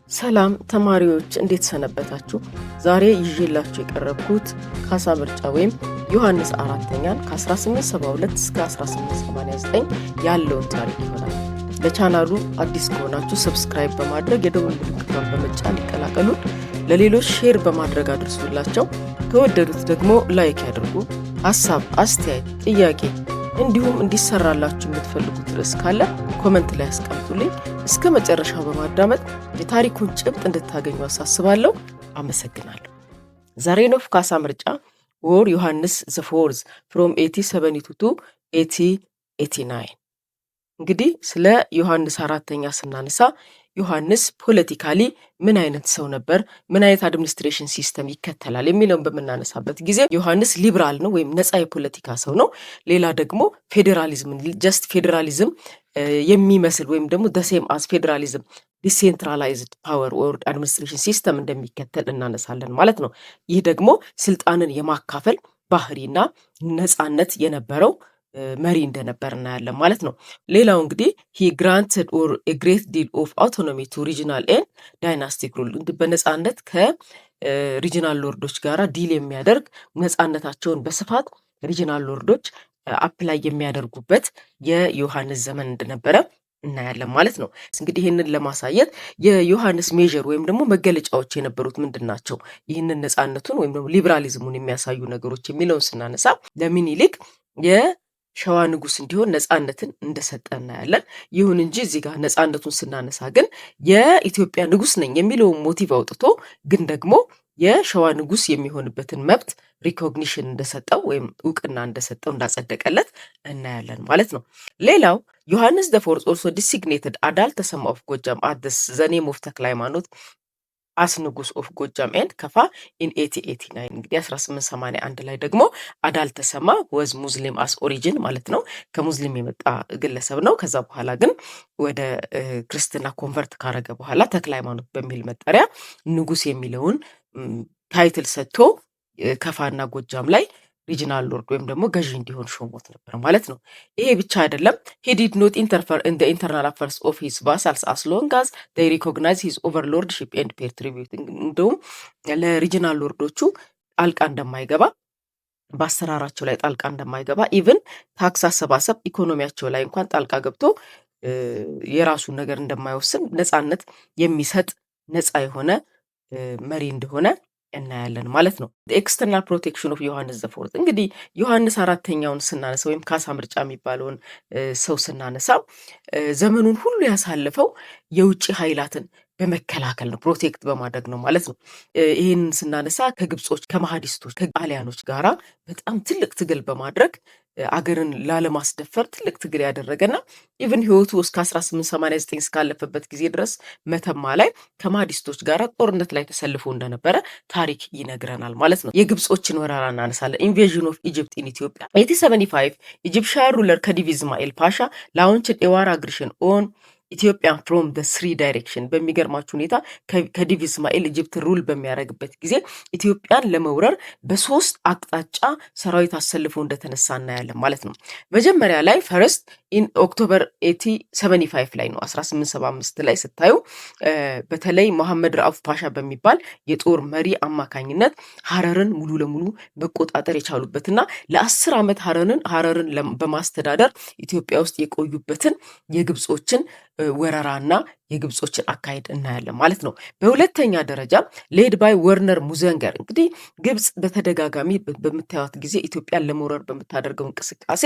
ሰላም ተማሪዎች እንዴት ሰነበታችሁ? ዛሬ ይዤላችሁ የቀረብኩት ካሳ ምርጫ ወይም ዮሐንስ አራተኛን ከ1872 እስከ 1889 ያለውን ታሪክ ይሆናል። ለቻናሉ አዲስ ከሆናችሁ ሰብስክራይብ በማድረግ የደወል ምልክቷን በመጫን ይቀላቀሉ። ለሌሎች ሼር በማድረግ አድርሱላቸው። ከወደዱት ደግሞ ላይክ ያድርጉ። ሀሳብ፣ አስተያየት፣ ጥያቄ እንዲሁም እንዲሰራላችሁ የምትፈልጉት ርዕስ ካለ ኮመንት ላይ አስቀምጡልኝ። እስከ መጨረሻው በማዳመጥ የታሪኩን ጭብጥ እንድታገኙ አሳስባለሁ። አመሰግናለሁ። ዘሬን ኦፍ ካሳ ምርጫ ወር ዮሐንስ ዘ ፎርዝ ፍሮም 1872 to 1889። እንግዲህ ስለ ዮሐንስ አራተኛ ስናነሳ ዮሐንስ ፖለቲካሊ ምን አይነት ሰው ነበር፣ ምን አይነት አድሚኒስትሬሽን ሲስተም ይከተላል የሚለውን በምናነሳበት ጊዜ ዮሐንስ ሊብራል ነው ወይም ነፃ የፖለቲካ ሰው ነው። ሌላ ደግሞ ፌዴራሊዝም ጀስት ፌዴራሊዝም የሚመስል ወይም ደግሞ ደሴም አስ ፌዴራሊዝም ዲሴንትራላይዝድ ፓወር ኦር አድሚኒስትሬሽን ሲስተም እንደሚከተል እናነሳለን ማለት ነው። ይህ ደግሞ ስልጣንን የማካፈል ባህሪና ነፃነት የነበረው መሪ እንደነበር እናያለን ማለት ነው። ሌላው እንግዲህ ሂ ግራንትድ ኦር ኤ ግሬት ዲል ኦፍ አውቶኖሚ ቱ ሪጂናል ኤንድ ዳይናስቲክ ሩል፣ በነፃነት ከሪጂናል ሎርዶች ጋር ዲል የሚያደርግ ነፃነታቸውን በስፋት ሪጂናል ሎርዶች አፕላይ የሚያደርጉበት የዮሐንስ ዘመን እንደነበረ እናያለን ማለት ነው። እንግዲህ ይህንን ለማሳየት የዮሐንስ ሜዥር ወይም ደግሞ መገለጫዎች የነበሩት ምንድን ናቸው? ይህንን ነፃነቱን ወይም ደግሞ ሊብራሊዝሙን የሚያሳዩ ነገሮች የሚለውን ስናነሳ ለሚኒሊክ ሸዋ ንጉስ እንዲሆን ነፃነትን እንደሰጠ እናያለን። ይሁን እንጂ እዚህ ጋር ነፃነቱን ስናነሳ ግን የኢትዮጵያ ንጉስ ነኝ የሚለውን ሞቲቭ አውጥቶ ግን ደግሞ የሸዋ ንጉስ የሚሆንበትን መብት ሪኮግኒሽን እንደሰጠው ወይም እውቅና እንደሰጠው እንዳጸደቀለት እናያለን ማለት ነው። ሌላው ዮሐንስ ዘ ፎርዝ ኦልሶ ዲሲግኔትድ አዳል ተሰማ ኦፍ ጎጃም አዲስ ዘ ኔም ኦፍ ተክለ ሃይማኖት አስ ንጉስ ኦፍ ጎጃም ኤንድ ከፋ ኢን 1889። እንግዲህ 1881 ላይ ደግሞ አዳል ተሰማ ወዝ ሙስሊም አስ ኦሪጂን ማለት ነው፣ ከሙስሊም የመጣ ግለሰብ ነው። ከዛ በኋላ ግን ወደ ክርስትና ኮንቨርት ካረገ በኋላ ተክለ ሃይማኖት በሚል መጠሪያ ንጉስ የሚለውን ታይትል ሰጥቶ ከፋና ጎጃም ላይ ሪጂናል ሎርድ ወይም ደግሞ ገዢ እንዲሆን ሾሞት ነበር ማለት ነው። ይሄ ብቻ አይደለም። he did not interfere in the internal affairs of his vassals as long as they recognize his overlordship and pay tribute። እንደውም ለሪጂናል ሎርዶቹ ጣልቃ እንደማይገባ፣ በአሰራራቸው ላይ ጣልቃ እንደማይገባ፣ ኢቭን ታክስ አሰባሰብ ኢኮኖሚያቸው ላይ እንኳን ጣልቃ ገብቶ የራሱን ነገር እንደማይወስን ነፃነት የሚሰጥ ነፃ የሆነ መሪ እንደሆነ እናያለን ማለት ነው። ኤክስተርናል ፕሮቴክሽን ኦፍ ዮሐንስ ዘ ፎርዝ። እንግዲህ ዮሐንስ አራተኛውን ስናነሳ ወይም ካሳ ምርጫ የሚባለውን ሰው ስናነሳ ዘመኑን ሁሉ ያሳለፈው የውጭ ኃይላትን በመከላከል ነው፣ ፕሮቴክት በማድረግ ነው ማለት ነው። ይህን ስናነሳ ከግብጾች፣ ከማሃዲስቶች፣ ከጣሊያኖች ጋራ በጣም ትልቅ ትግል በማድረግ አገርን ላለማስደፈር ትልቅ ትግል ያደረገና ኢቭን ህይወቱ እስከ 1889 እስካለፈበት ጊዜ ድረስ መተማ ላይ ከማሃዲስቶች ጋር ጦርነት ላይ ተሰልፎ እንደነበረ ታሪክ ይነግረናል ማለት ነው። የግብጾችን ወረራ እናነሳለን። ኢንቬዥን ኦፍ ኢጅፕት ኢን ኢትዮጵያ 1875 ኢጂፕሽያን ሩለር ከዲቭ ኢስማኤል ፓሻ ላውንችድ ኤ ዋር አግሪሽን ኦን ኢትዮጵያን ፍሮም ደ ስሪ ዳይሬክሽን። በሚገርማችሁ ሁኔታ ከዲቭ ኢስማኤል ኢጅፕት ሩል በሚያደርግበት ጊዜ ኢትዮጵያን ለመውረር በሶስት አቅጣጫ ሰራዊት አሰልፎ እንደተነሳ እናያለን ማለት ነው። መጀመሪያ ላይ ፈርስት ኢን ኦክቶበር 1875 ላይ ነው። 1875 ላይ ስታዩ በተለይ መሐመድ ራኡፍ ፓሻ በሚባል የጦር መሪ አማካኝነት ሀረርን ሙሉ ለሙሉ መቆጣጠር የቻሉበትና ለ10 ዓመት ሀረርን በማስተዳደር ኢትዮጵያ ውስጥ የቆዩበትን የግብጾችን ወረራና የግብጾችን አካሄድ እናያለን ማለት ነው። በሁለተኛ ደረጃ ሌድ ባይ ወርነር ሙዘንገር። እንግዲህ ግብጽ በተደጋጋሚ በምታዩት ጊዜ ኢትዮጵያን ለመውረር በምታደርገው እንቅስቃሴ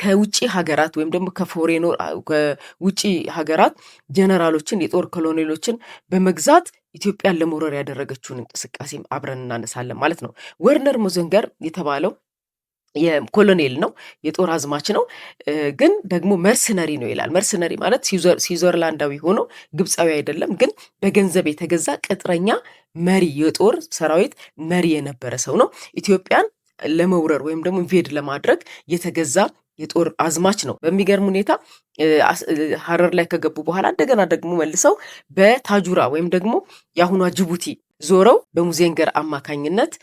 ከውጭ ሀገራት ወይም ደግሞ ከውጭ ሀገራት ጀነራሎችን፣ የጦር ኮሎኔሎችን በመግዛት ኢትዮጵያን ለመውረር ያደረገችውን እንቅስቃሴ አብረን እናነሳለን ማለት ነው። ወርነር ሙዘንገር የተባለው የኮሎኔል ነው፣ የጦር አዝማች ነው፣ ግን ደግሞ መርሰነሪ ነው ይላል። መርሰነሪ ማለት ስዊዘርላንዳዊ ሆኖ ግብፃዊ አይደለም፣ ግን በገንዘብ የተገዛ ቅጥረኛ መሪ፣ የጦር ሰራዊት መሪ የነበረ ሰው ነው። ኢትዮጵያን ለመውረር ወይም ደግሞ ኢንቬድ ለማድረግ የተገዛ የጦር አዝማች ነው። በሚገርም ሁኔታ ሀረር ላይ ከገቡ በኋላ እንደገና ደግሞ መልሰው በታጁራ ወይም ደግሞ የአሁኗ ጅቡቲ ዞረው በሙዜንገር አማካኝነት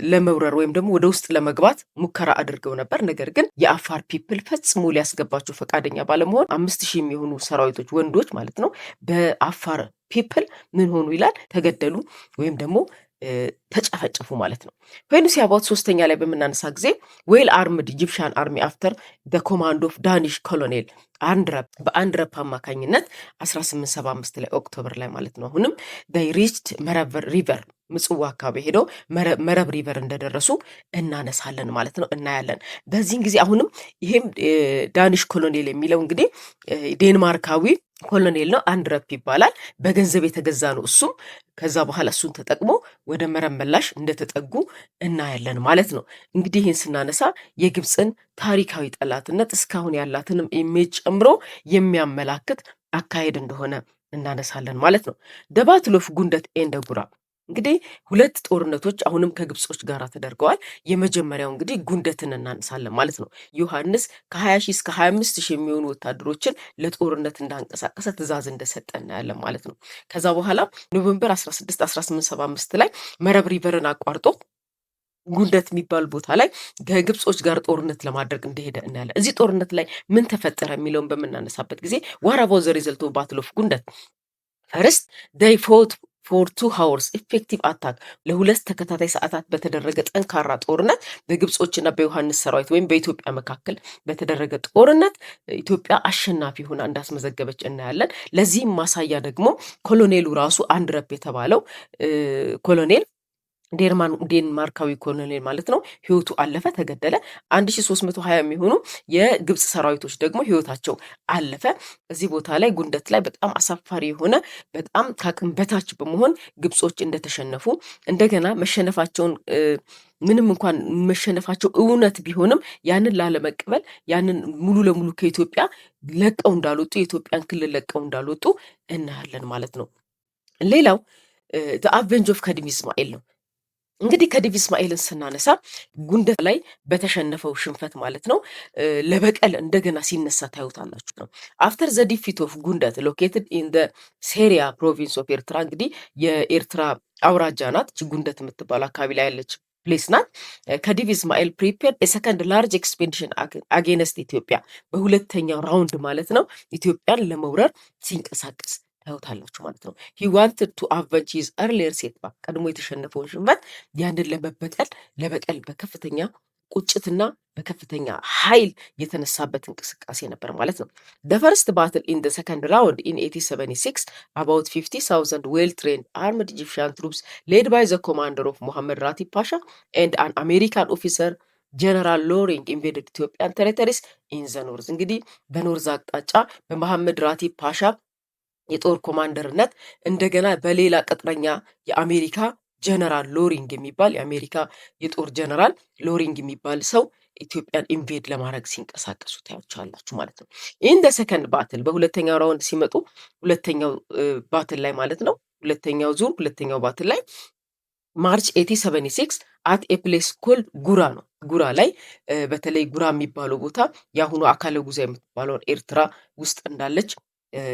ለመውረር ወይም ደግሞ ወደ ውስጥ ለመግባት ሙከራ አድርገው ነበር። ነገር ግን የአፋር ፒፕል ፈጽሞ ሊያስገባቸው ፈቃደኛ ባለመሆን 5000 የሚሆኑ ሰራዊቶች ወንዶች ማለት ነው በአፋር ፒፕል ምን ሆኑ ይላል ተገደሉ ወይም ደግሞ ተጨፈጨፉ ማለት ነው። ዌን ሲ አባውት ሶስተኛ ላይ በምናነሳ ጊዜ ዌል አርምድ ኢጂፕሽያን አርሚ አፍተር ዘ ኮማንድ ኦፍ ዳኒሽ ኮሎኔል በአንድረፕ አማካኝነት 1875 ላይ ኦክቶበር ላይ ማለት ነው። አሁንም ሪችድ መረብ ሪቨር ምጽዋ አካባቢ ሄደው መረብ ሪቨር እንደደረሱ እናነሳለን ማለት ነው፣ እናያለን። በዚህን ጊዜ አሁንም ይሄም ዳኒሽ ኮሎኔል የሚለው እንግዲህ ዴንማርካዊ ኮሎኔል ነው፣ አንድረፕ ይባላል። በገንዘብ የተገዛ ነው እሱም። ከዛ በኋላ እሱን ተጠቅሞ ወደ መረብ መላሽ እንደተጠጉ እናያለን ማለት ነው። እንግዲህ ይህን ስናነሳ የግብፅን ታሪካዊ ጠላትነት እስካሁን ያላትንም ኢሜጅ ጨምሮ የሚያመላክት አካሄድ እንደሆነ እናነሳለን ማለት ነው። ባትል ኦፍ ጉንደት ኤንድ ጉራ እንግዲህ ሁለት ጦርነቶች አሁንም ከግብጾች ጋር ተደርገዋል። የመጀመሪያው እንግዲህ ጉንደትን እናነሳለን ማለት ነው። ዮሐንስ ከ20 ሺህ እስከ 25 ሺህ የሚሆኑ ወታደሮችን ለጦርነት እንዳንቀሳቀሰ ትእዛዝ እንደሰጠ እናያለን ማለት ነው። ከዛ በኋላ ኖቬምበር 16 1875 ላይ መረብ ሪቨርን አቋርጦ ጉንደት የሚባል ቦታ ላይ ከግብጾች ጋር ጦርነት ለማድረግ እንደሄደ እናያለን። እዚህ ጦርነት ላይ ምን ተፈጠረ የሚለውን በምናነሳበት ጊዜ ዋት አባውት ዘ ሪዘልት ኦፍ ባትል ኦፍ ጉንደት ፈርስት ዴይ ፎት ፎር 2 hours ኢፌክቲቭ አታክ ለሁለት ተከታታይ ሰዓታት በተደረገ ጠንካራ ጦርነት በግብጾችና በዮሐንስ ሰራዊት ወይም በኢትዮጵያ መካከል በተደረገ ጦርነት ኢትዮጵያ አሸናፊ ሆና እንዳስመዘገበች እናያለን። ለዚህም ማሳያ ደግሞ ኮሎኔሉ ራሱ አንድረፕ የተባለው ኮሎኔል ዴንማርካዊ ኮሎኔል ማለት ነው ህይወቱ አለፈ፣ ተገደለ። 1320 የሚሆኑ የግብፅ ሰራዊቶች ደግሞ ህይወታቸው አለፈ። እዚህ ቦታ ላይ ጉንደት ላይ በጣም አሳፋሪ የሆነ በጣም ከአቅም በታች በመሆን ግብጾች እንደተሸነፉ እንደገና መሸነፋቸውን ምንም እንኳን መሸነፋቸው እውነት ቢሆንም ያንን ላለመቀበል ያንን ሙሉ ለሙሉ ከኢትዮጵያ ለቀው እንዳልወጡ የኢትዮጵያን ክልል ለቀው እንዳልወጡ እናያለን ማለት ነው። ሌላው አቬንጅ ኦፍ ከዲቭ ኢስማኤል ነው። እንግዲህ ከዲቭ ኢስማኤልን ስናነሳ ጉንደት ላይ በተሸነፈው ሽንፈት ማለት ነው ለበቀል እንደገና ሲነሳ ታዩታላችሁ ነው። አፍተር ዘ ዲፊት ኦፍ ጉንደት ሎኬትድ ኢን ደ ሴሪያ ፕሮቪንስ ኦፍ ኤርትራ እንግዲህ የኤርትራ አውራጃ ናት ጉንደት የምትባል አካባቢ ላይ ያለች ፕሌስ ናት። ከዲቭ ኢስማኤል ፕሪፔርድ የሰከንድ ላርጅ ኤክስፔዲሽን አጌነስት ኢትዮጵያ በሁለተኛው ራውንድ ማለት ነው ኢትዮጵያን ለመውረር ሲንቀሳቀስ ታዩታላችሁ ማለት ነው። ሂ ዋንትድ ቱ አቨንጅ ሂዝ ኤርሊየር ሴትባክ ቀድሞ የተሸነፈውን ሽንፈት ያንን ለበቀል በከፍተኛ ቁጭትና በከፍተኛ ኃይል የተነሳበት እንቅስቃሴ ነበር ማለት ነው። the first battle in the second round in 1876 about 50,000 well trained armed Egyptian troops led by the commander of Mohammed Ratib Pasha and an American officer ጀነራል ሎሪንግ ኢንቬድድ ኢትዮጵያን ቴሪቶሪስ ኢን ዘ ኖርዝ እንግዲህ በኖርዝ አቅጣጫ በመሐመድ ራቲብ ፓሻ የጦር ኮማንደርነት እንደገና በሌላ ቅጥረኛ የአሜሪካ ጀነራል ሎሪንግ የሚባል የአሜሪካ የጦር ጀነራል ሎሪንግ የሚባል ሰው ኢትዮጵያን ኢንቬድ ለማድረግ ሲንቀሳቀሱ ታያቻላችሁ ማለት ነው። ኢን ደ ሰከንድ ባትል በሁለተኛው ራውንድ ሲመጡ ሁለተኛው ባትል ላይ ማለት ነው ሁለተኛው ባትል ላይ ማርች 1876 አት ኤ ፕሌስ ኮልድ ጉራ ነው። ጉራ ላይ በተለይ ጉራ የሚባለው ቦታ የአሁኑ አካለ ጉዛ የምትባለውን ኤርትራ ውስጥ እንዳለች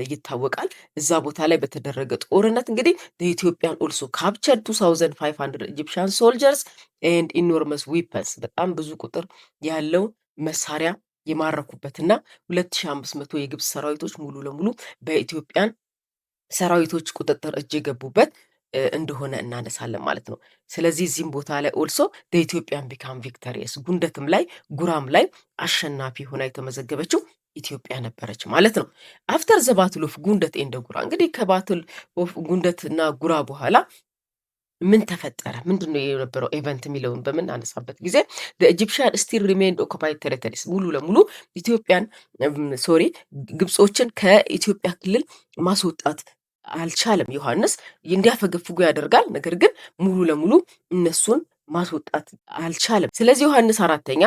ይታወቃል። እዛ ቦታ ላይ በተደረገ ጦርነት እንግዲህ ኢትዮጵያን ኦልሶ ካፕቸርድ 2500 ኢጂፕሽያን ሶልጀርስ ኤንድ ኢኖርመስ ዊፐንስ በጣም ብዙ ቁጥር ያለው መሳሪያ የማረኩበትና 2500 የግብፅ ሰራዊቶች ሙሉ ለሙሉ በኢትዮጵያን ሰራዊቶች ቁጥጥር እጅ የገቡበት እንደሆነ እናነሳለን ማለት ነው። ስለዚህ እዚህም ቦታ ላይ ኦልሶ ኢትዮጵያን ቢካም ቪክተሪየስ ጉንደትም ላይ ጉራም ላይ አሸናፊ ሆና የተመዘገበችው ኢትዮጵያ ነበረች ማለት ነው። አፍተር ዘ ባትል ኦፍ ጉንደት ኤንድ ጉራ እንግዲህ ከባትል ኦፍ ጉንደት እና ጉራ በኋላ ምን ተፈጠረ? ምንድነው የነበረው ኤቨንት የሚለውን በምናነሳበት ጊዜ ኢጂፕሽያን ስቲል ሪሜንድ ኦኩፓይድ ቴሪቶሪስ ሙሉ ለሙሉ ግብጾችን ከኢትዮጵያ ክልል ማስወጣት አልቻለም። ዮሐንስ እንዲያፈገፍጉ ያደርጋል፣ ነገር ግን ሙሉ ለሙሉ እነሱን ማስወጣት አልቻለም። ስለዚህ ዮሐንስ አራተኛ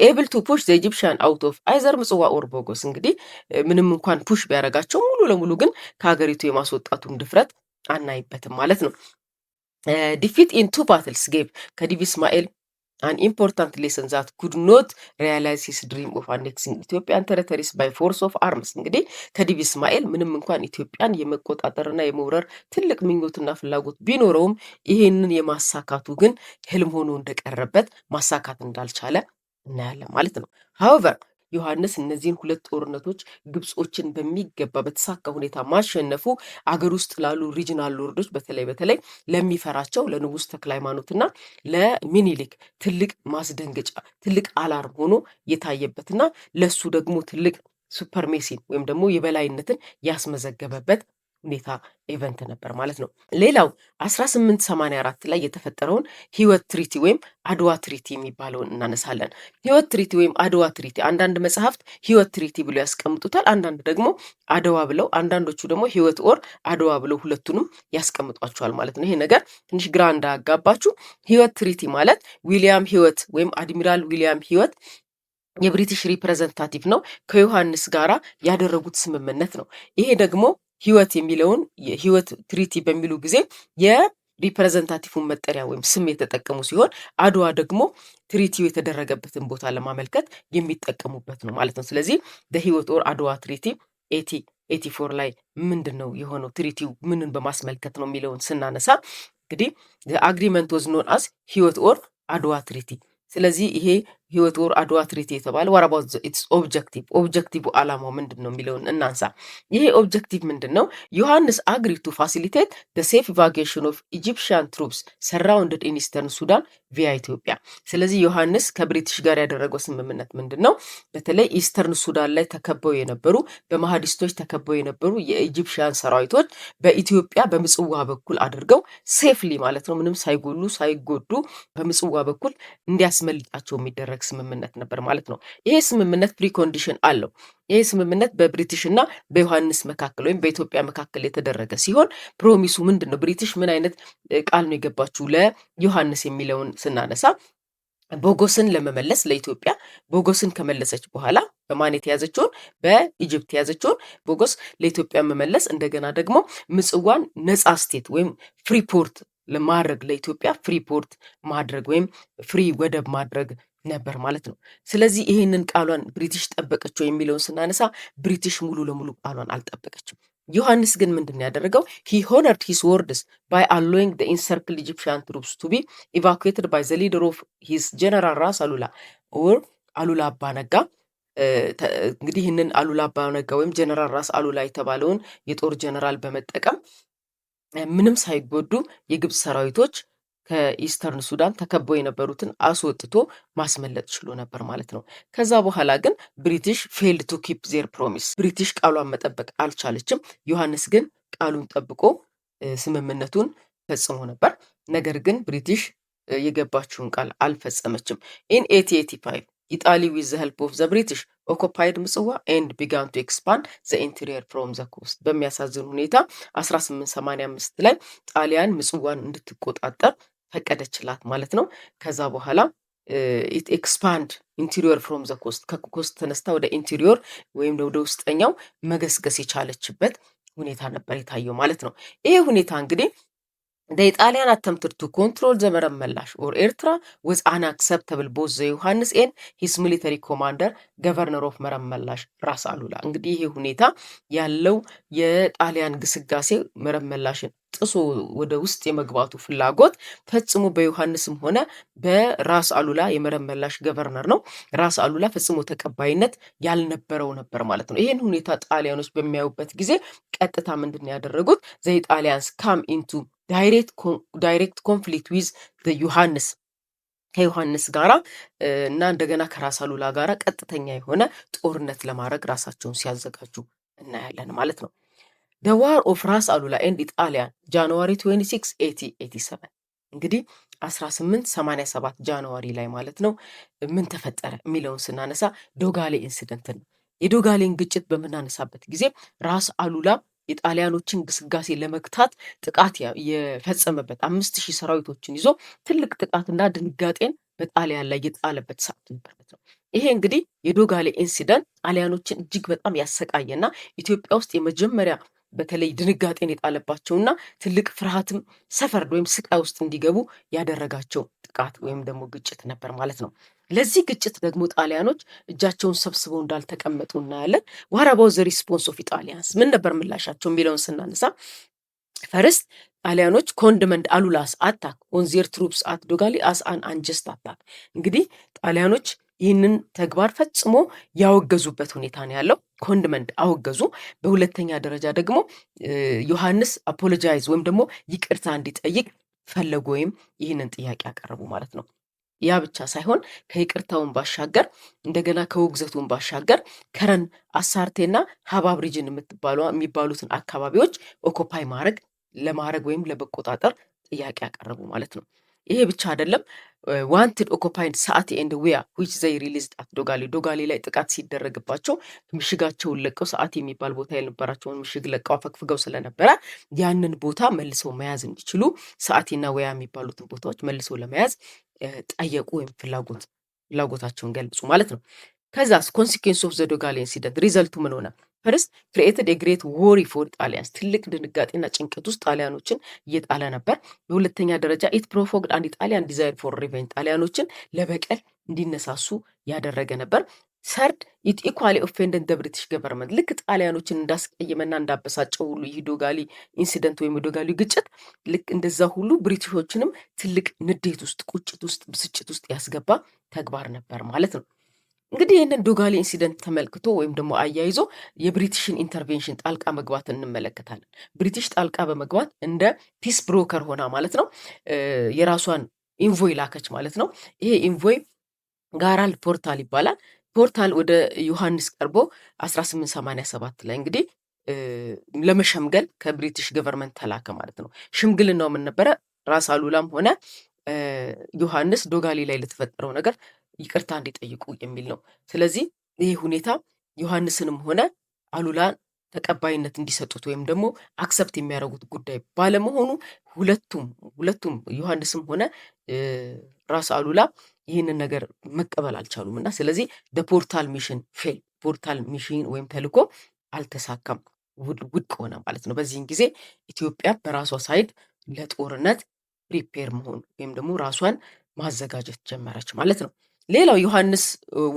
ኤብል ቱ ፑሽ ዘ ኢጂፕሽያን አውት ኦፍ አይዘር ምጽዋ ኦር ቦጎስ እንግዲህ ምንም እንኳን ፑሽ ቢያደርጋቸው ሙሉ ለሙሉ ግን ከሀገሪቱ የማስወጣቱን ድፍረት አናይበትም ማለት ነው። ዲፊት ኢን ቱ ባትልስ ጌቭ ከዲቭ ኢስማኤል አን ኢምፖርታንት ሌሰን ዛት ኩድ ኖት ሪያላይዝ ሂስ ድሪም ኦፍ አኔክሲንግ ኢትዮጵያን ቴሪቶሪስ ባይ ፎርስ ኦፍ አርምስ እንግዲህ ከዲቭ ኢስማኤል ምንም እንኳን ኢትዮጵያን የመቆጣጠርና የመውረር ትልቅ ምኞትና ፍላጎት ቢኖረውም ይሄንን የማሳካቱ ግን ህልም ሆኖ እንደቀረበት ማሳካት እንዳልቻለ እናያለን ማለት ነው። however ዮሐንስ እነዚህን ሁለት ጦርነቶች ግብጾችን በሚገባ በተሳካ ሁኔታ ማሸነፉ አገር ውስጥ ላሉ ሪጂናል ሎርዶች በተለይ ለሚፈራቸው ለንጉስ ተክለ ሃይማኖትና ለሚኒሊክ ትልቅ ማስደንገጫ ትልቅ አላርም ሆኖ የታየበትና ለሱ ደግሞ ትልቅ ሱፐርሜሲን ወይም ደግሞ የበላይነትን ያስመዘገበበት ሁኔታ ኢቨንት ነበር ማለት ነው። ሌላው 1884 ላይ የተፈጠረውን ህይወት ትሪቲ ወይም አድዋ ትሪቲ የሚባለውን እናነሳለን። ህይወት ትሪቲ ወይም አድዋ ትሪቲ አንዳንድ መጽሐፍት ህይወት ትሪቲ ብለው ያስቀምጡታል፣ አንዳንድ ደግሞ አድዋ ብለው፣ አንዳንዶቹ ደግሞ ህይወት ኦር አድዋ ብለው ሁለቱንም ያስቀምጧቸዋል ማለት ነው። ይሄ ነገር ትንሽ ግራ እንዳያጋባችሁ። ህይወት ትሪቲ ማለት ዊሊያም ህይወት ወይም አድሚራል ዊሊያም ህይወት የብሪቲሽ ሪፕሬዘንታቲቭ ነው፣ ከዮሐንስ ጋራ ያደረጉት ስምምነት ነው። ይሄ ደግሞ ህይወት የሚለውን የህይወት ትሪቲ በሚሉ ጊዜ የሪፕሬዘንታቲቭን መጠሪያ ወይም ስም የተጠቀሙ ሲሆን አድዋ ደግሞ ትሪቲው የተደረገበትን ቦታ ለማመልከት የሚጠቀሙበት ነው ማለት ነው። ስለዚህ በህይወት ኦር አድዋ ትሪቲ 84 ላይ ምንድን ነው የሆነው፣ ትሪቲው ምንን በማስመልከት ነው የሚለውን ስናነሳ እንግዲህ አግሪመንት ወዝ ኖን አስ ህይወት ኦር አድዋ ትሪቲ። ስለዚህ ይሄ ህይወት ኦር አድዋ ትሪቲ የተባለ ዋት አባውት ኢትስ ኦብጀክቲቭ፣ ኦብጀክቲቭ አላማው ምንድን ነው የሚለውን እናንሳ። ይሄ ኦብጀክቲቭ ምንድን ነው? ዮሐንስ አግሪ ቱ ፋሲሊቴት ዘ ሴፍ ኢቫኩዌሽን ኦፍ ኢጂፕሽያን ትሩፕስ ሰራውንድድ ኢን ኢስተርን ሱዳን ቪያ ኢትዮጵያ። ስለዚህ ዮሐንስ ከብሪቲሽ ጋር ያደረገው ስምምነት ምንድን ነው? በተለይ ኢስተርን ሱዳን ላይ ተከበው የነበሩ በመሀዲስቶች ተከበው የነበሩ የኢጂፕሽያን ሰራዊቶች በኢትዮጵያ በምጽዋ በኩል አድርገው ሴፍሊ ማለት ነው ምንም ሳይጎሉ ሳይጎዱ በምጽዋ በኩል እንዲያስመልጣቸው የሚደረግ ስምምነት ነበር ማለት ነው። ይሄ ስምምነት ፕሪኮንዲሽን አለው። ይሄ ስምምነት በብሪቲሽ እና በዮሐንስ መካከል ወይም በኢትዮጵያ መካከል የተደረገ ሲሆን ፕሮሚሱ ምንድን ነው? ብሪቲሽ ምን አይነት ቃል ነው የገባችው ለዮሐንስ የሚለውን ስናነሳ ቦጎስን ለመመለስ ለኢትዮጵያ ቦጎስን ከመለሰች በኋላ በማን የተያዘችውን በኢጅፕት የያዘችውን ቦጎስ ለኢትዮጵያ መመለስ፣ እንደገና ደግሞ ምጽዋን ነጻ ስቴት ወይም ፍሪፖርት ለማድረግ ለኢትዮጵያ ፍሪፖርት ማድረግ ወይም ፍሪ ወደብ ማድረግ ነበር ማለት ነው። ስለዚህ ይህንን ቃሏን ብሪቲሽ ጠበቀችው የሚለውን ስናነሳ ብሪቲሽ ሙሉ ለሙሉ ቃሏን አልጠበቀችም። ዮሐንስ ግን ምንድን ያደረገው ሂ ሆነርድ ሂስ ወርድስ ባይ አሎዊንግ ዘ ኢንሰርክል ኢጂፕሽያን ትሩፕስ ቱ ቢ ኢቫኩዌትድ ባይ ዘ ሊደር ኦፍ ሂስ ጀነራል ራስ አሉላ ኦር አሉላ አባ ነጋ። እንግዲህ ይህንን አሉላ አባ ነጋ ወይም ጀነራል ራስ አሉላ የተባለውን የጦር ጀነራል በመጠቀም ምንም ሳይጎዱ የግብፅ ሰራዊቶች ከኢስተርን ሱዳን ተከበው የነበሩትን አስወጥቶ ማስመለጥ ችሎ ነበር ማለት ነው። ከዛ በኋላ ግን ብሪቲሽ ፌልድ ቱ ኪፕ ዜር ፕሮሚስ፣ ብሪቲሽ ቃሏን መጠበቅ አልቻለችም። ዮሐንስ ግን ቃሉን ጠብቆ ስምምነቱን ፈጽሞ ነበር። ነገር ግን ብሪቲሽ የገባችውን ቃል አልፈጸመችም። ኢን 1885 ኢጣሊ ዊዝ ዘ ሄልፕ ኦፍ ዘ ብሪቲሽ ኦኮፓይድ ምጽዋ ኤንድ ቢጋን ቱ ኤክስፓንድ ዘ ኢንቴሪየር ፍሮም ዘ ኮስት። በሚያሳዝን ሁኔታ 1885 ላይ ጣሊያን ምጽዋን እንድትቆጣጠር ፈቀደችላት ማለት ነው። ከዛ በኋላ ኢት ኤክስፓንድ ኢንቴሪየር ፍሮም ዘ ኮስት፣ ከኮስት ተነስታ ወደ ኢንቴሪየር ወይም ወደ ውስጠኛው መገስገስ የቻለችበት ሁኔታ ነበር የታየው ማለት ነው። ይሄ ሁኔታ እንግዲህ the Italian attempted to control the መረመላሽ or ኤርትራ was unacceptable both the ዮሐንስ and his military commander governor of መረመላሽ ራስ አሉላ። እንግዲህ ይሄ ሁኔታ ያለው የጣሊያን ግስጋሴ መረመላሽን ጥሶ ወደ ውስጥ የመግባቱ ፍላጎት ፈጽሞ በዮሐንስም ሆነ በራስ አሉላ የመረመላሽ ገቨርነር ነው ራስ አሉላ ፈጽሞ ተቀባይነት ያልነበረው ነበር ማለት ነው። ይሄን ሁኔታ ጣሊያኖች በሚያዩበት ጊዜ ቀጥታ ምንድን ያደረጉት ዘ ጣሊያንስ ካም ኢንቱ ዳይሬክት ኮንፍሊክት ዊዝ ዮሐንስ ከዮሐንስ ጋራ እና እንደገና ከራስ አሉላ ጋራ ቀጥተኛ የሆነ ጦርነት ለማድረግ ራሳቸውን ሲያዘጋጁ እናያለን ማለት ነው። The War of ራስ አሉላ ኤንድ ኢጣሊያን ጃንዋሪ 26 1887 እንግዲህ 1887 ጃንዋሪ ላይ ማለት ነው ምን ተፈጠረ የሚለውን ስናነሳ ዶጋሌ ኢንሲደንት ነው። የዶጋሌን ግጭት በምናነሳበት ጊዜ ራስ አሉላ የጣሊያኖችን ግስጋሴ ለመግታት ጥቃት የፈጸመበት 5000 ሰራዊቶችን ይዞ ትልቅ ጥቃትና ድንጋጤን በጣሊያን ላይ የጣለበት ሰዓት ነበር ነው። ይሄ እንግዲህ የዶጋሌ ኢንሲደንት ጣሊያኖችን እጅግ በጣም ያሰቃየና ኢትዮጵያ ውስጥ የመጀመሪያ በተለይ ድንጋጤን የጣለባቸውና ትልቅ ፍርሃትም ሰፈርድ ወይም ስቃይ ውስጥ እንዲገቡ ያደረጋቸው ጥቃት ወይም ደግሞ ግጭት ነበር ማለት ነው። ለዚህ ግጭት ደግሞ ጣሊያኖች እጃቸውን ሰብስበው እንዳልተቀመጡ እናያለን። ዋት አባውት ዘ ሪስፖንስ ኦፍ ኢጣሊያንስ ምን ነበር ምላሻቸው የሚለውን ስናነሳ ፈርስት ጣሊያኖች ኮንድመንድ አሉላስ አታክ ኦን ዜር ትሩፕስ አት ዶጋሌ አስ አን አንጀስት አታክ። እንግዲህ ጣሊያኖች ይህንን ተግባር ፈጽሞ ያወገዙበት ሁኔታ ነው ያለው። ኮንድመንድ አወገዙ። በሁለተኛ ደረጃ ደግሞ ዮሐንስ አፖሎጃይዝ ወይም ደግሞ ይቅርታ እንዲጠይቅ ፈለጉ ወይም ይህንን ጥያቄ ያቀረቡ ማለት ነው። ያ ብቻ ሳይሆን ከይቅርታውን ባሻገር እንደገና ከውግዘቱን ባሻገር ከረን አሳርቴና ሀባብ ሪጅን የሚባሉትን አካባቢዎች ኦኮፓይ ለማድረግ ወይም ለመቆጣጠር ጥያቄ ያቀረቡ ማለት ነው። ይሄ ብቻ አይደለም። ዋንትድ ኦኮፓይድ ሰዓቲ ኤንድ ዌያ ዊች ዘይ ሪሊዝድ አት ዶጋሊ ላይ ጥቃት ሲደረግባቸው ምሽጋቸውን ለቀው ሰዓቲ የሚባል ቦታ የነበራቸውን ምሽግ ለቀው አፈግፍገው ስለነበረ ያንን ቦታ መልሰው መያዝ እንዲችሉ ሰዓቲና ዌያ የሚባሉትን ቦታዎች መልሰው ለመያዝ ጠየቁ ወይም ፍላጎታቸውን ገልጹ ማለት ነው። ከዛስ ኮንሲኩዌንስ ኦፍ ዘ ዶጋሊ ኢንሲደንት ሪዘልቱ ምን ሆነ? ፈርስት ክሪኤትድ ኤግሬት ዎሪ ፎር ጣሊያንስ ትልቅ ድንጋጤና ጭንቀት ውስጥ ጣሊያኖችን እየጣለ ነበር። በሁለተኛ ደረጃ ኢት ፕሮቮክድ አንድ ጣሊያን ዲዛይር ፎር ሪቬንጅ ጣሊያኖችን ለበቀል እንዲነሳሱ ያደረገ ነበር። ሰርድ ኢት ኢኳሊ ኦፌንደድ ዘ ብሪቲሽ ገቨርንመንት ልክ ጣሊያኖችን እንዳስቀየመና እንዳበሳጨው ሁሉ ይህ ዶጋሊ ኢንሲደንት ወይም ዶጋሊ ግጭት ልክ እንደዛ ሁሉ ብሪቲሾችንም ትልቅ ንዴት ውስጥ፣ ቁጭት ውስጥ፣ ብስጭት ውስጥ ያስገባ ተግባር ነበር ማለት ነው። እንግዲህ ይህንን ዶጋሊ ኢንሲደንት ተመልክቶ ወይም ደግሞ አያይዞ የብሪቲሽን ኢንተርቬንሽን ጣልቃ መግባት እንመለከታለን። ብሪቲሽ ጣልቃ በመግባት እንደ ፒስ ብሮከር ሆና ማለት ነው የራሷን ኢንቮይ ላከች ማለት ነው። ይሄ ኢንቮይ ጋራልድ ፖርታል ይባላል። ፖርታል ወደ ዮሐንስ ቀርቦ 1887 ላይ እንግዲህ ለመሸምገል ከብሪቲሽ ገቨርንመንት ተላከ ማለት ነው። ሽምግልናው ምን ነበረ? ራስ አሉላም ሆነ ዮሐንስ ዶጋሊ ላይ ለተፈጠረው ነገር ይቅርታ እንዲጠይቁ የሚል ነው። ስለዚህ ይህ ሁኔታ ዮሐንስንም ሆነ አሉላን ተቀባይነት እንዲሰጡት ወይም ደግሞ አክሰፕት የሚያደርጉት ጉዳይ ባለመሆኑ ሁለቱም ዮሐንስም ሆነ ራስ አሉላ ይህንን ነገር መቀበል አልቻሉም እና ስለዚህ ፖርታል ሚሽን ፌል ፖርታል ሚሽን ወይም ተልኮ አልተሳካም፣ ውድቅ ሆነ ማለት ነው። በዚህን ጊዜ ኢትዮጵያ በራሷ ሳይድ ለጦርነት ፕሪፔር መሆን ወይም ደግሞ ራሷን ማዘጋጀት ጀመረች ማለት ነው። ሌላው ዮሐንስ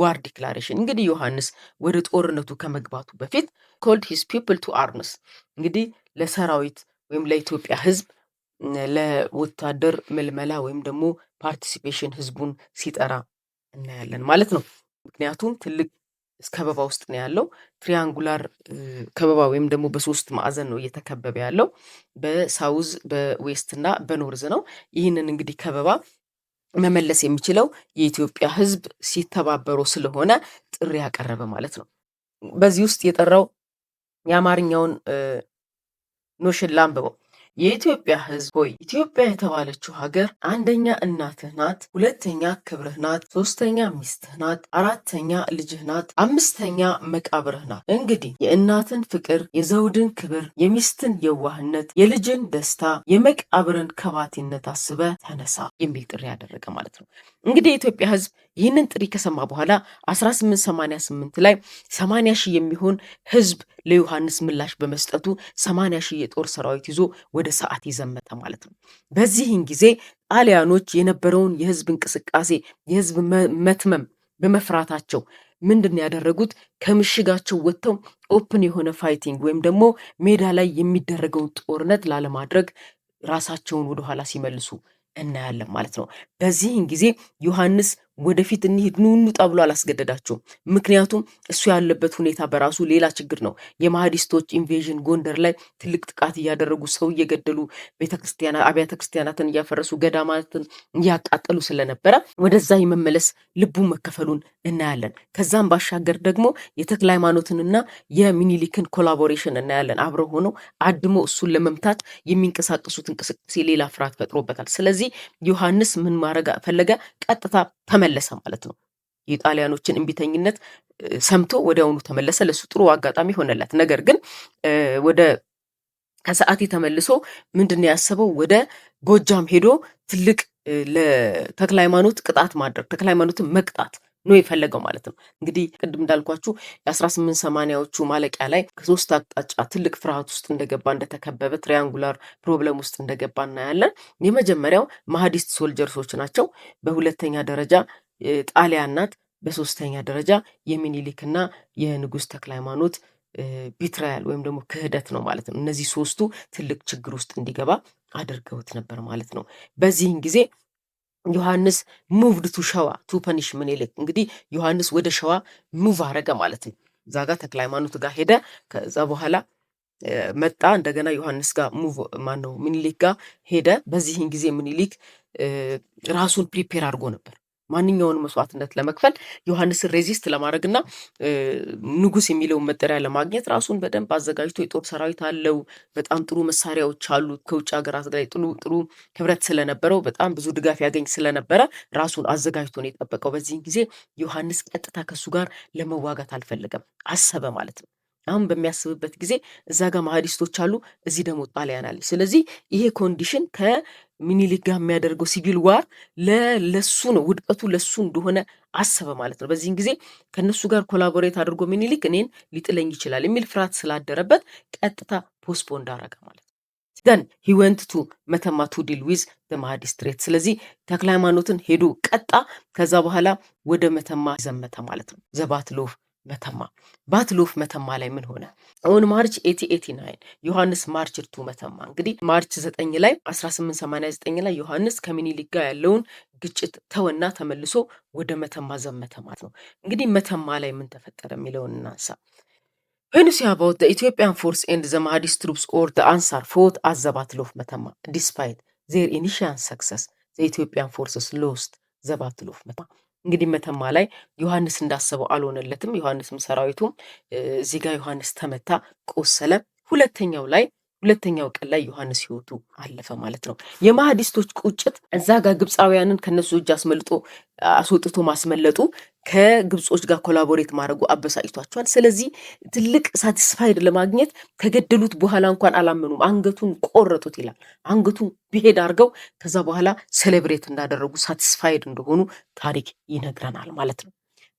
ዋር ዲክላሬሽን እንግዲህ ዮሐንስ ወደ ጦርነቱ ከመግባቱ በፊት ኮልድ ሂስ ፒፕል ቱ አርምስ እንግዲህ ለሰራዊት ወይም ለኢትዮጵያ ሕዝብ ለወታደር ምልመላ ወይም ደግሞ ፓርቲሲፔሽን ሕዝቡን ሲጠራ እናያለን ማለት ነው። ምክንያቱም ትልቅ ከበባ ውስጥ ነው ያለው። ትሪያንጉላር ከበባ ወይም ደግሞ በሶስት ማዕዘን ነው እየተከበበ ያለው። በሳውዝ በዌስት እና በኖርዝ ነው። ይህንን እንግዲህ ከበባ መመለስ የሚችለው የኢትዮጵያ ሕዝብ ሲተባበሩ ስለሆነ ጥሪ ያቀረበ ማለት ነው። በዚህ ውስጥ የጠራው የአማርኛውን ኖሽን ላንብበው። የኢትዮጵያ ሕዝብ ሆይ ኢትዮጵያ የተባለችው ሀገር አንደኛ እናትህ ናት፣ ሁለተኛ ክብርህ ናት፣ ሶስተኛ ሚስትህ ናት፣ አራተኛ ልጅህ ናት፣ አምስተኛ መቃብርህ ናት። እንግዲህ የእናትን ፍቅር፣ የዘውድን ክብር፣ የሚስትን የዋህነት፣ የልጅን ደስታ፣ የመቃብርን ከባቲነት አስበ ተነሳ የሚል ጥሪ ያደረገ ማለት ነው። እንግዲህ የኢትዮጵያ ሕዝብ ይህንን ጥሪ ከሰማ በኋላ 1888 ላይ 80 ሺህ የሚሆን ሕዝብ ለዮሐንስ ምላሽ በመስጠቱ 80 ሺህ የጦር ሰራዊት ይዞ ወደ ሰዓት ይዘመተ ማለት ነው። በዚህን ጊዜ ጣሊያኖች የነበረውን የህዝብ እንቅስቃሴ የህዝብ መትመም በመፍራታቸው ምንድን ያደረጉት? ከምሽጋቸው ወጥተው ኦፕን የሆነ ፋይቲንግ ወይም ደግሞ ሜዳ ላይ የሚደረገውን ጦርነት ላለማድረግ ራሳቸውን ወደኋላ ሲመልሱ እናያለን ማለት ነው። በዚህን ጊዜ ዮሐንስ ወደፊት እንሂድ ኑ እንውጣ ብሎ አላስገደዳቸውም። ምክንያቱም እሱ ያለበት ሁኔታ በራሱ ሌላ ችግር ነው። የማህዲስቶች ኢንቬዥን ጎንደር ላይ ትልቅ ጥቃት እያደረጉ ሰው እየገደሉ አብያተ ክርስቲያናትን እያፈረሱ ገዳማትን እያቃጠሉ ስለነበረ ወደዛ የመመለስ ልቡ መከፈሉን እናያለን። ከዛም ባሻገር ደግሞ የተክለ ሃይማኖትንና የሚኒሊክን ኮላቦሬሽን እናያለን። አብረው ሆነው አድሞ እሱን ለመምታት የሚንቀሳቀሱት እንቅስቃሴ ሌላ ፍርሃት ፈጥሮበታል። ስለዚህ ዮሐንስ ምን ማድረግ ፈለገ? ቀጥታ ተመለሰ ማለት ነው። የጣሊያኖችን እምቢተኝነት ሰምቶ ወዲያውኑ ተመለሰ። ለሱ ጥሩ አጋጣሚ ሆነለት። ነገር ግን ወደ ከሰዓት ተመልሶ ምንድን ያሰበው? ወደ ጎጃም ሄዶ ትልቅ ለተክለ ሃይማኖት ቅጣት ማድረግ ተክለ ሃይማኖትን መቅጣት ነው የፈለገው ማለት ነው። እንግዲህ ቅድም እንዳልኳችሁ የ1880ዎቹ ማለቂያ ላይ ከሶስት አቅጣጫ ትልቅ ፍርሃት ውስጥ እንደገባ እንደተከበበ ትሪያንጉላር ፕሮብለም ውስጥ እንደገባ እናያለን። የመጀመሪያው ማህዲስት ሶልጀርሶች ናቸው። በሁለተኛ ደረጃ ጣሊያን ናት። በሶስተኛ ደረጃ የሚኒሊክና የንጉሥ ተክለ ሃይማኖት ቢትራያል ወይም ደግሞ ክህደት ነው ማለት ነው። እነዚህ ሶስቱ ትልቅ ችግር ውስጥ እንዲገባ አድርገውት ነበር ማለት ነው። በዚህን ጊዜ ዮሐንስ ሙቭድ ቱ ሸዋ ቱ ፐኒሽ ምኒልክ። እንግዲህ ዮሐንስ ወደ ሸዋ ሙቭ አረገ ማለት ነው። እዛ ጋር ተክለ ሃይማኖት ጋር ሄደ። ከዛ በኋላ መጣ እንደገና ዮሐንስ ጋር ሙቭ ማነው ምኒልክ ጋር ሄደ። በዚህን ጊዜ ምኒልክ ራሱን ፕሪፔር አድርጎ ነበር ማንኛውንም መስዋዕትነት ለመክፈል ዮሐንስን ሬዚስት ለማድረግና ንጉስ የሚለውን መጠሪያ ለማግኘት ራሱን በደንብ አዘጋጅቶ የጦር ሰራዊት አለው። በጣም ጥሩ መሳሪያዎች አሉ። ከውጭ ሀገራት ላይ ጥሩ ህብረት ስለነበረው በጣም ብዙ ድጋፍ ያገኝ ስለነበረ ራሱን አዘጋጅቶ ነው የጠበቀው። በዚህን ጊዜ ዮሐንስ ቀጥታ ከሱ ጋር ለመዋጋት አልፈለገም፣ አሰበ ማለት ነው። አሁን በሚያስብበት ጊዜ እዛ ጋር ማህዲስቶች አሉ፣ እዚህ ደግሞ ጣሊያን አለ። ስለዚህ ይሄ ኮንዲሽን ከሚኒሊክ ጋር የሚያደርገው ሲቪል ዋር ለሱ ነው፣ ውድቀቱ ለሱ እንደሆነ አሰበ ማለት ነው። በዚህን ጊዜ ከነሱ ጋር ኮላቦሬት አድርጎ ሚኒሊክ እኔን ሊጥለኝ ይችላል የሚል ፍርሃት ስላደረበት ቀጥታ ፖስፖ እንዳረገ ማለት ነው። ደን ሂ ወንት ቱ መተማ ቱ ዲል ዊዝ ማህዲስትሬት። ስለዚህ ተክለ ሃይማኖትን ሄዶ ቀጣ። ከዛ በኋላ ወደ መተማ ዘመተ ማለት ነው። ዘባትሎፍ መተማ። ባትሎፍ መተማ ላይ ምን ሆነ? ኦን ማርች 1889 ዮሐንስ ማርች ቱ መተማ። እንግዲህ ማርች 9 ላይ 1889 ላይ ዮሐንስ ከሚኒሊክ ጋር ያለውን ግጭት ተወና ተመልሶ ወደ መተማ ዘመተ ማለት ነው። እንግዲህ መተማ ላይ ምን ተፈጠረ የሚለውን እናንሳ። When you say about the Ethiopian force and the Mahdi's troops or the Ansar fought at the Battle of Metama, despite their initial success, the Ethiopian forces lost the Battle of Metama. እንግዲህ መተማ ላይ ዮሐንስ እንዳሰበው አልሆነለትም። ዮሐንስም ሰራዊቱም እዚህ ጋር ዮሐንስ ተመታ፣ ቆሰለ። ሁለተኛው ቀን ላይ ዮሐንስ ህይወቱ አለፈ ማለት ነው። የማህዲስቶች ቁጭት እዛ ጋር ግብፃውያንን ከነሱ እጅ አስወጥቶ ማስመለጡ ከግብጾች ጋር ኮላቦሬት ማድረጉ አበሳጭቷቸዋል። ስለዚህ ትልቅ ሳቲስፋይድ ለማግኘት ከገደሉት በኋላ እንኳን አላመኑም፣ አንገቱን ቆረጡት ይላል። አንገቱን ቢሄድ አድርገው ከዛ በኋላ ሴሌብሬት እንዳደረጉ ሳቲስፋይድ እንደሆኑ ታሪክ ይነግረናል ማለት ነው።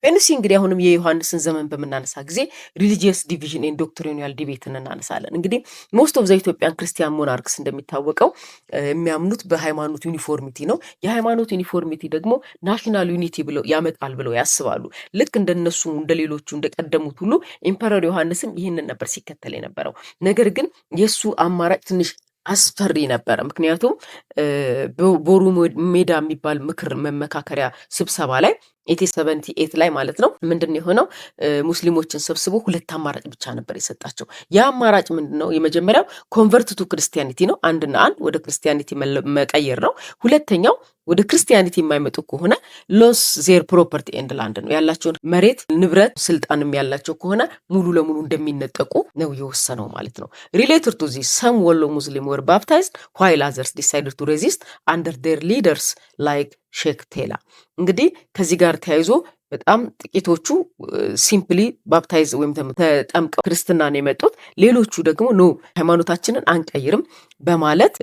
ፔንሲ እንግዲህ አሁንም የዮሐንስን ዘመን በምናነሳ ጊዜ ሪሊጂየስ ዲቪዥን ኤንድ ዶክትሪናል ዲቤትን እናነሳለን። እንግዲህ ሞስት ኦፍ ዘ ኢትዮጵያን ክርስቲያን ሞናርክስ እንደሚታወቀው የሚያምኑት በሃይማኖት ዩኒፎርሚቲ ነው። የሃይማኖት ዩኒፎርሚቲ ደግሞ ናሽናል ዩኒቲ ብለው ያመጣል ብለው ያስባሉ። ልክ እንደነሱ እንደሌሎቹ እንደቀደሙት ሁሉ ኢምፐረር ዮሐንስም ይህንን ነበር ሲከተል የነበረው። ነገር ግን የሱ አማራጭ ትንሽ አስፈሪ ነበረ። ምክንያቱም ቦሩ ሜዳ የሚባል ምክር መመካከሪያ ስብሰባ ላይ 1878 ላይ ማለት ነው ምንድን የሆነው ሙስሊሞችን ሰብስቦ ሁለት አማራጭ ብቻ ነበር የሰጣቸው። ያ አማራጭ ምንድን ነው? የመጀመሪያው ኮንቨርት ቱ ክርስቲያኒቲ ነው፣ አንድና አንድ ወደ ክርስቲያኒቲ መቀየር ነው። ሁለተኛው ወደ ክርስቲያኒቲ የማይመጡ ከሆነ ሎስ ዜር ፕሮፐርቲ ኤንድ ላንድ ነው፣ ያላቸውን መሬት ንብረት ስልጣንም ያላቸው ከሆነ ሙሉ ለሙሉ እንደሚነጠቁ ነው የወሰነው ማለት ነው። ሪሌትድ ቱ ዚስ ሰም ወሎ ሙስሊም ወር ባፕታይዝድ ዋይል አዘርስ ዲሳይድድ ቱ ሬዚስት አንደር ዴር ሊደርስ ላይክ ሼክ ቴላ። እንግዲህ ከዚህ ጋር ተያይዞ በጣም ጥቂቶቹ ሲምፕሊ ባፕታይዝ ወይም ተጠምቀው ክርስትናን የመጡት፣ ሌሎቹ ደግሞ ኖ ሃይማኖታችንን አንቀይርም በማለት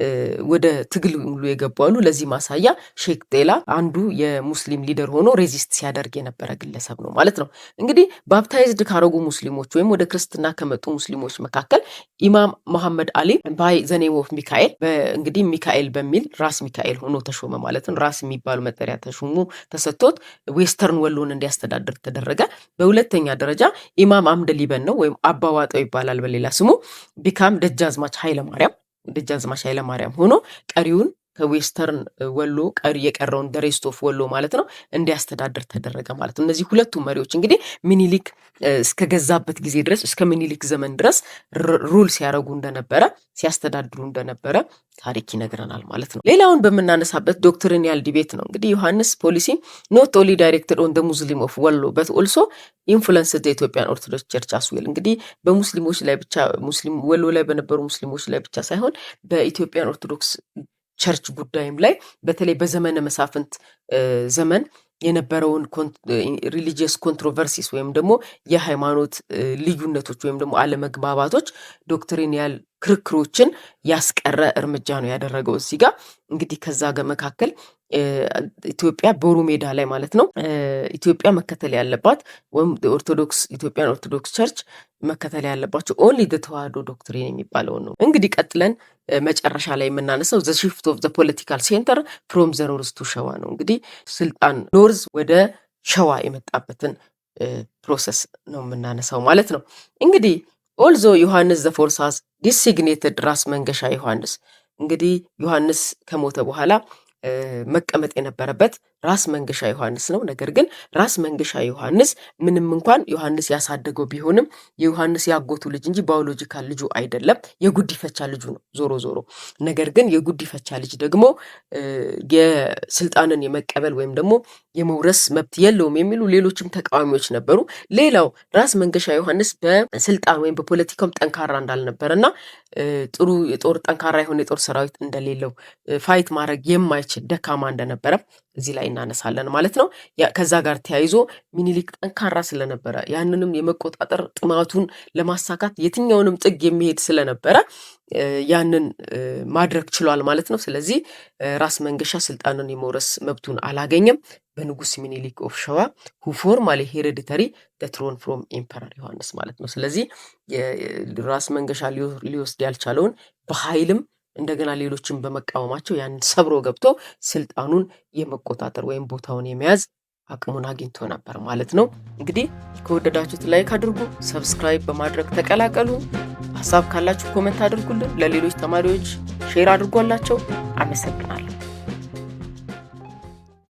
ወደ ትግል ሙሉ የገባሉ። ለዚህ ማሳያ ሼክ ቴላ አንዱ የሙስሊም ሊደር ሆኖ ሬዚስት ሲያደርግ የነበረ ግለሰብ ነው ማለት ነው። እንግዲህ ባፕታይዝድ ካረጉ ሙስሊሞች ወይም ወደ ክርስትና ከመጡ ሙስሊሞች መካከል ኢማም መሐመድ አሊ ባይ ዘ ኔም ኦፍ ሚካኤል፣ እንግዲህ ሚካኤል በሚል ራስ ሚካኤል ሆኖ ተሾመ ማለት ነው። ራስ የሚባሉ መጠሪያ ተሾሙ ተሰጥቶት ዌስተርን ወሎን እንዲያስተዳድር ተደረገ። በሁለተኛ ደረጃ ኢማም አምደ ሊበን ነው ወይም አባዋጣው ይባላል በሌላ ስሙ ቢካም ደጃዝማች ኃይለማርያም ሆኖ ቀሪውን ከዌስተርን ወሎ የቀረውን ደሬስት ኦፍ ወሎ ማለት ነው እንዲያስተዳድር ተደረገ ማለት ነው። እነዚህ ሁለቱ መሪዎች እንግዲህ ሚኒሊክ እስከገዛበት ጊዜ ድረስ እስከ ሚኒሊክ ዘመን ድረስ ሩል ሲያስተዳድሩ እንደነበረ ታሪክ ይነግረናል ማለት ነው። ሌላውን በምናነሳበት ዶክትሪናል ዲቤት ነው። እንግዲህ ዮሐንስ ፖሊሲ ኖት ኦንሊ ዳይሬክትድ ኦን ዘ ሙስሊም ኦፍ ወሎ በት ኦልሶ ኢንፍሉዌንስ ዘ ኢትዮጵያን ኦርቶዶክስ ቸርች አስ ዌል። እንግዲህ በሙስሊሞች ላይ ብቻ ወሎ ላይ በነበሩ ሙስሊሞች ላይ ብቻ ሳይሆን በኢትዮጵያን ኦርቶዶክስ ቸርች ጉዳይም ላይ በተለይ በዘመነ መሳፍንት ዘመን የነበረውን ሪሊጂየስ ኮንትሮቨርሲስ ወይም ደግሞ የሃይማኖት ልዩነቶች ወይም ደግሞ አለመግባባቶች ዶክትሪናል ክርክሮችን ያስቀረ እርምጃ ነው ያደረገው እዚህ ጋር። እንግዲህ ከዛ ጋር መካከል ኢትዮጵያ ቦሩ ሜዳ ላይ ማለት ነው ኢትዮጵያ መከተል ያለባት ወይም ኢትዮጵያን ኦርቶዶክስ ቸርች መከተል ያለባቸው ኦንሊ ተዋህዶ ዶክትሪን የሚባለው ነው። እንግዲህ ቀጥለን መጨረሻ ላይ የምናነሳው ዘ ሺፍት ኦፍ ዘ ፖለቲካል ሴንተር ፍሮም ዘ ኖርዝ ቱ ሸዋ ነው። እንግዲህ ስልጣን ኖርዝ ወደ ሸዋ የመጣበትን ፕሮሰስ ነው የምናነሳው ማለት ነው። እንግዲህ ኦልዞ ዮሐንስ ዘ ፎርሳስ ዲሲግኔትድ ራስ መንገሻ ዮሐንስ፣ እንግዲህ ዮሐንስ ከሞተ በኋላ መቀመጥ የነበረበት ራስ መንገሻ ዮሐንስ ነው። ነገር ግን ራስ መንገሻ ዮሐንስ ምንም እንኳን ዮሐንስ ያሳደገው ቢሆንም የዮሐንስ ያጎቱ ልጅ እንጂ ባዮሎጂካል ልጁ አይደለም፣ የጉዲፈቻ ልጁ ነው ዞሮ ዞሮ። ነገር ግን የጉዲፈቻ ልጅ ደግሞ የስልጣንን የመቀበል ወይም ደግሞ የመውረስ መብት የለውም የሚሉ ሌሎችም ተቃዋሚዎች ነበሩ። ሌላው ራስ መንገሻ ዮሐንስ በስልጣን ወይም በፖለቲካውም ጠንካራ እንዳልነበረ እና ጥሩ ጠንካራ የሆነ የጦር ሰራዊት እንደሌለው ፋይት ማድረግ የማይችል ደካማ እንደነበረ እዚህ ላይ እናነሳለን ማለት ነው። ከዛ ጋር ተያይዞ ሚኒሊክ ጠንካራ ስለነበረ ያንንም የመቆጣጠር ጥማቱን ለማሳካት የትኛውንም ጥግ የሚሄድ ስለነበረ ያንን ማድረግ ችሏል ማለት ነው። ስለዚህ ራስ መንገሻ ስልጣንን የመውረስ መብቱን አላገኘም። በንጉስ ሚኒሊክ ኦፍ ሸዋ who formally hereditary the throne from emperor ዮሐንስ ማለት ነው። ስለዚህ ራስ መንገሻ ሊወስድ ያልቻለውን በኃይልም እንደገና ሌሎችን በመቃወማቸው ያንን ሰብሮ ገብቶ ስልጣኑን የመቆጣጠር ወይም ቦታውን የመያዝ አቅሙን አግኝቶ ነበር ማለት ነው። እንግዲህ ከወደዳችሁት ላይክ አድርጉ፣ ሰብስክራይብ በማድረግ ተቀላቀሉ። ሀሳብ ካላችሁ ኮሜንት አድርጉልን። ለሌሎች ተማሪዎች ሼር አድርጓላቸው። አመሰግናለሁ።